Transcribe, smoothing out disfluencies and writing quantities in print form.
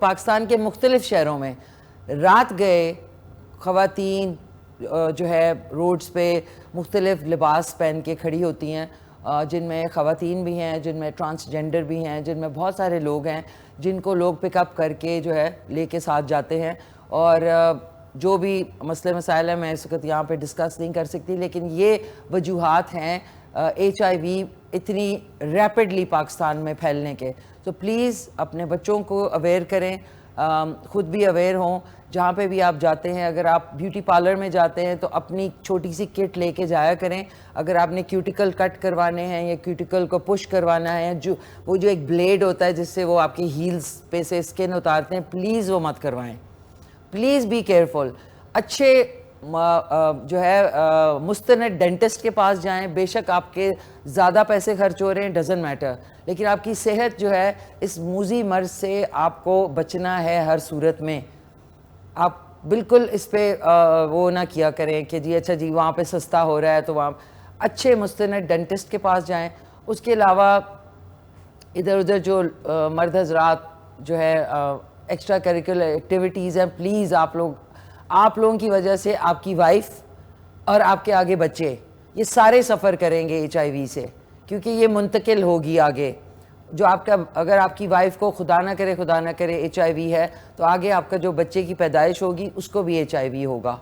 پاکستان کے مختلف شہروں میں رات گئے خواتین جو ہے روڈز پہ مختلف لباس پہن کے کھڑی ہوتی ہیں، جن میں خواتین بھی ہیں، جن میں ٹرانسجنڈر بھی ہیں، جن میں بہت سارے لوگ ہیں جن کو لوگ پک اپ کر کے جو ہے لے کے ساتھ جاتے ہیں، اور جو بھی مسئلے مسائل ہیں میں اس وقت یہاں پہ ڈسکس نہیں کر سکتی، لیکن یہ وجوہات ہیں ایچ آئی وی اتنی ریپڈلی پاکستان میں پھیلنے کے۔ تو پلیز اپنے بچوں کو اویئر کریں، خود بھی اویئر ہوں۔ جہاں پہ بھی آپ جاتے ہیں، اگر آپ بیوٹی پارلر میں جاتے ہیں تو اپنی چھوٹی سی کٹ لے کے جایا کریں۔ اگر آپ نے کیوٹیکل کٹ کروانے ہیں یا کیوٹیکل کو پش کروانا ہے، وہ جو ایک بلیڈ ہوتا ہے جس سے وہ آپ کی ہیلز پہ سے اسکن اتارتے ہیں، پلیز وہ مت کروائیں، پلیز بی کیئرفل۔ اچھے جو ہے مستند ڈینٹسٹ کے پاس جائیں، بے شک آپ کے زیادہ پیسے خرچ ہو رہے ہیں، ڈزنٹ میٹر، لیکن آپ کی صحت جو ہے اس موذی مرض سے آپ کو بچنا ہے ہر صورت میں۔ آپ بالکل اس پہ وہ نہ کیا کریں کہ جی اچھا جی وہاں پہ سستا ہو رہا ہے تو وہاں اچھے مستند ڈینٹسٹ کے پاس جائیں۔ اس کے علاوہ ادھر ادھر جو مرد حضرات جو ہے ایکسٹرا کریکولر ایکٹیویٹیز ہیں، پلیز آپ لوگوں کی وجہ سے آپ کی وائف اور آپ کے آگے بچے یہ سارے سفر کریں گے ایچ آئی وی سے، کیونکہ یہ منتقل ہوگی آگے۔ جو اگر آپ کی وائف کو خدا نہ کرے ایچ آئی وی ہے تو آگے آپ کا جو بچے کی پیدائش ہوگی اس کو بھی ایچ آئی وی ہوگا۔